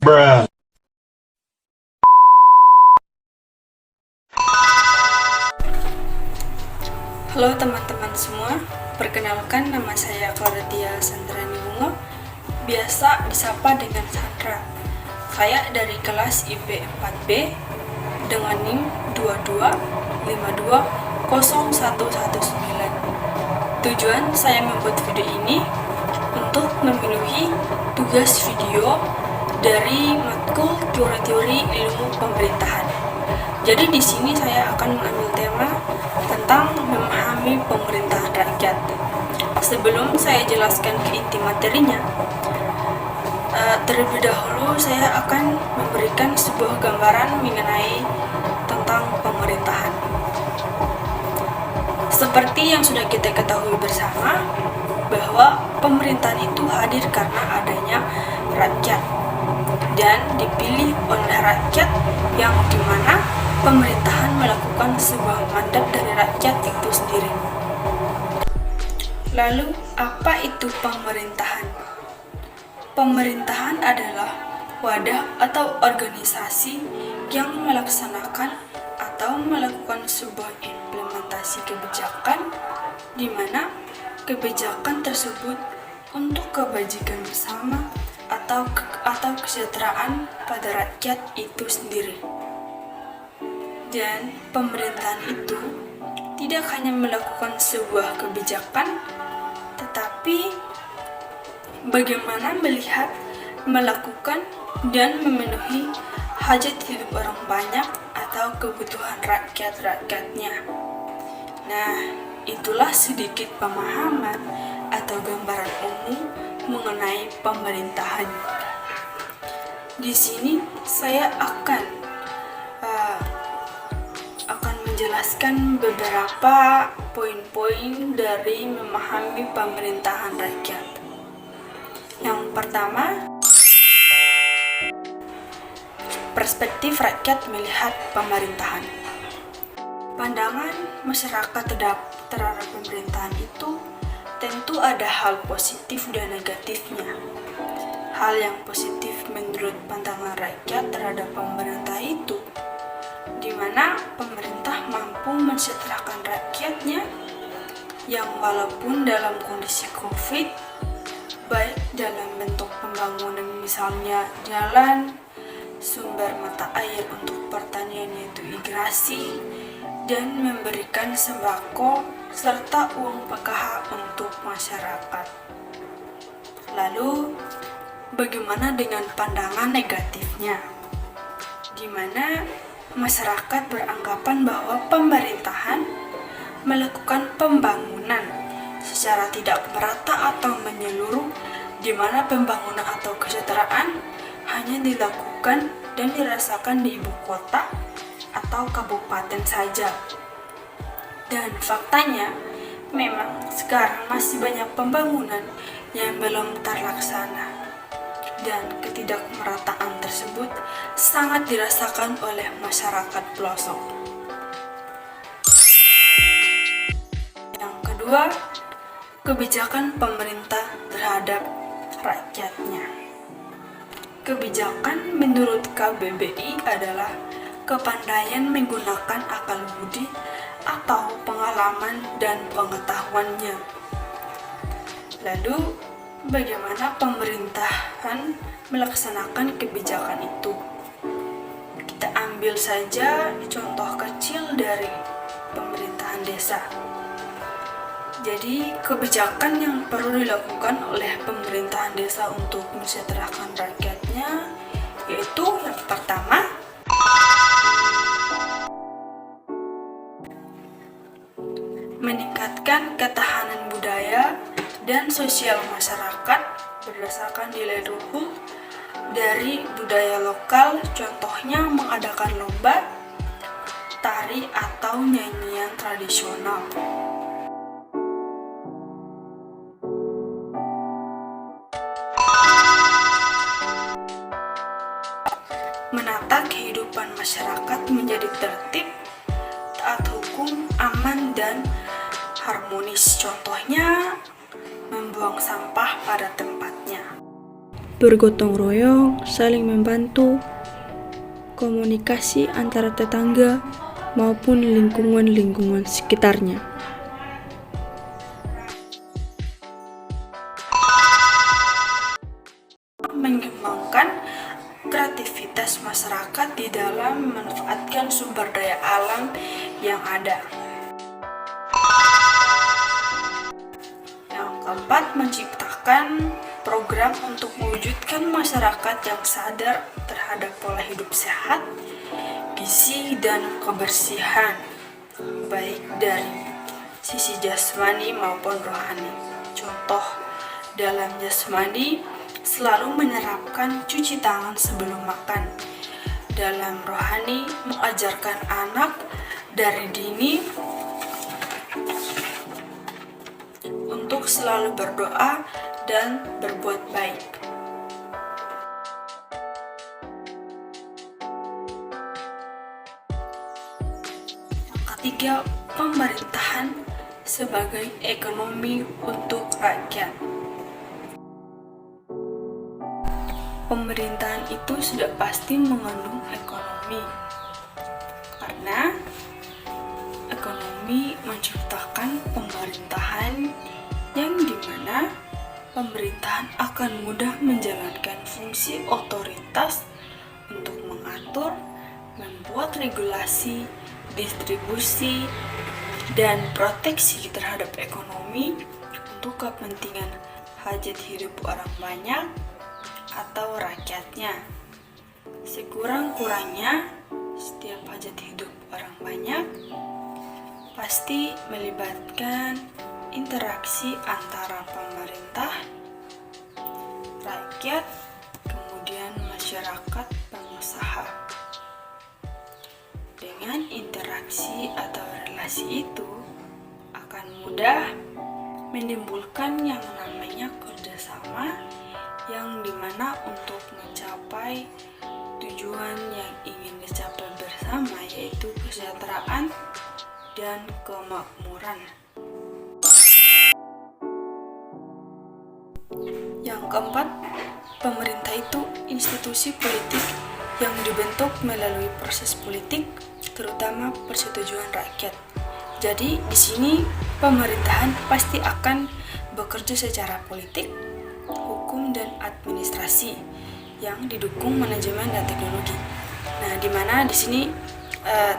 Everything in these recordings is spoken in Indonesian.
Bruh. Halo teman-teman semua, perkenalkan nama saya Claudia Sandrani Bungo, biasa disapa dengan Sandra. Saya dari kelas IP 4B dengan NIM 2252019. Tujuan saya membuat video ini untuk memenuhi tugas video dari matkul teori-teori ilmu pemerintahan. Jadi di sini saya akan mengambil tema tentang memahami pemerintahan rakyat. Sebelum saya jelaskan ke inti materinya, terlebih dahulu saya akan memberikan sebuah gambaran mengenai tentang pemerintahan. Seperti yang sudah kita ketahui bersama, bahwa pemerintahan itu hadir karena adanya rakyat dan dipilih oleh rakyat, yang dimana pemerintahan melakukan sebuah mandat dari rakyat itu sendiri. Lalu, apa itu pemerintahan? Pemerintahan adalah wadah atau organisasi yang melaksanakan atau melakukan sebuah implementasi kebijakan, di mana kebijakan tersebut untuk kebajikan bersama atau kesejahteraan pada rakyat itu sendiri. Dan pemerintahan itu tidak hanya melakukan sebuah kebijakan, tetapi bagaimana melihat, melakukan, dan memenuhi hajat hidup orang banyak atau kebutuhan rakyat-rakyatnya. Nah, itulah sedikit pemahaman atau gambaran umum mengenai pemerintahan. Di sini saya akan menjelaskan beberapa poin-poin dari memahami pemerintahan rakyat. Yang pertama, perspektif rakyat melihat pemerintahan. Pandangan masyarakat terhadap pemerintahan itu tentu ada hal positif dan negatifnya. Hal yang positif menurut pandangan rakyat terhadap pemerintah itu, di mana pemerintah mampu mensejahterakan rakyatnya yang walaupun dalam kondisi COVID, baik dalam bentuk pembangunan misalnya jalan, sumber mata air untuk pertanian yaitu irigasi, dan memberikan sembako serta uang PKH untuk masyarakat. Lalu, bagaimana dengan pandangan negatifnya? Di mana masyarakat beranggapan bahwa pemerintahan melakukan pembangunan secara tidak merata atau menyeluruh, di mana pembangunan atau kesejahteraan hanya dilakukan dan dirasakan di ibu kota atau kabupaten saja. Dan faktanya, memang sekarang masih banyak pembangunan yang belum terlaksana. Dan ketidakmerataan tersebut sangat dirasakan oleh masyarakat pelosok. Yang kedua, kebijakan pemerintah terhadap rakyatnya. Kebijakan menurut KBBI adalah kepandaian menggunakan akal budi atau pengalaman dan pengetahuannya. Lalu, bagaimana pemerintahan melaksanakan kebijakan itu? Kita ambil saja contoh kecil dari pemerintahan desa. Jadi, kebijakan yang perlu dilakukan oleh pemerintahan desa untuk mensejahterakan rakyatnya yaitu yang pertama, meningkatkan ketahanan budaya dan sosial masyarakat berdasarkan nilai luhur dari budaya lokal, contohnya mengadakan lomba, tari atau nyanyian tradisional. Menata kehidupan masyarakat menjadi tertib, taat hukum, aman, dan harmonis, contohnya membuang sampah pada tempatnya. bergotong royong, saling membantu, komunikasi antara tetangga maupun lingkungan-lingkungan sekitarnya. Mengembangkan kreativitas masyarakat di dalam memanfaatkan sumber daya alam yang ada. Yang keempat, menciptakan program untuk mewujudkan masyarakat yang sadar terhadap pola hidup sehat, gizi, dan kebersihan, baik dari sisi jasmani maupun rohani. Contoh, dalam jasmani selalu menerapkan cuci tangan sebelum makan. Dalam rohani, mengajarkan anak dari dini untuk selalu berdoa dan berbuat baik. Yang ketiga, pemerintahan sebagai ekonomi untuk rakyat. Pemerintahan itu sudah pasti mengandung ekonomi, karena ekonomi menciptakan pemerintahan yang dimana pemerintahan akan mudah menjalankan fungsi otoritas untuk mengatur, membuat regulasi, distribusi, dan proteksi terhadap ekonomi untuk kepentingan hajat hidup orang banyak atau rakyatnya. Sekurang-kurangnya, setiap hajat hidup orang banyak pasti melibatkan interaksi antara pemerintah, rakyat, kemudian masyarakat, pengusaha. Dengan interaksi atau relasi itu akan mudah menimbulkan yang namanya kerjasama, yang dimana untuk mencapai tujuan yang ingin dicapai bersama, yaitu kesejahteraan dan kemakmuran. Yang keempat, pemerintah itu institusi politik yang dibentuk melalui proses politik, terutama persetujuan rakyat. Jadi di sini pemerintahan pasti akan bekerja secara politik, hukum, dan administrasi yang didukung manajemen dan teknologi. Nah, di mana di sini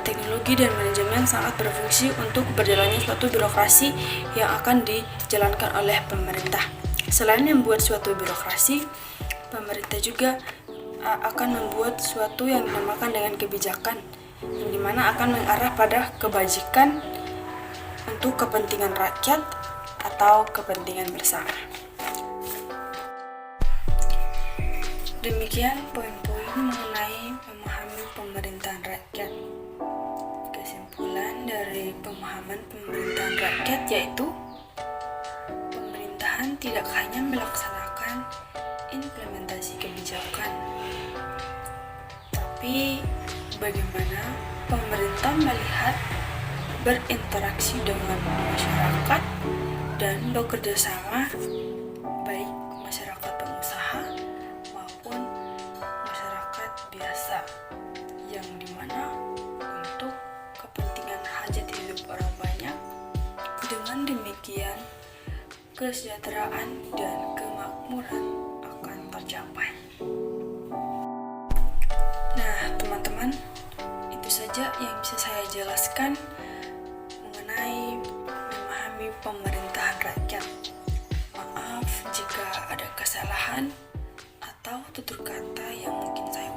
teknologi dan manajemen sangat berfungsi untuk berjalannya suatu birokrasi yang akan dijalankan oleh pemerintah. Selain membuat suatu birokrasi, pemerintah juga akan membuat suatu yang dinamakan dengan kebijakan, yang dimana akan mengarah pada kebajikan untuk kepentingan rakyat atau kepentingan bersama. Demikian poin-poin mengenai memahami pemerintahan rakyat. Kesimpulan dari pemahaman pemerintahan rakyat yaitu pemerintahan tidak hanya melaksanakan implementasi kebijakan, tapi bagaimana pemerintah melihat berinteraksi dengan masyarakat dan bekerja sama, baik masyarakat pengusaha maupun masyarakat biasa, yang dimana untuk kepentingan hajat hidup orang banyak. Dengan demikian, kesejahteraan dan kemakmuran akan tercapai. Nah, teman-teman, itu saja yang bisa saya jelaskan mengenai memahami pemerintahan rakyat. Maaf jika ada kesalahan atau tutur kata yang mungkin saya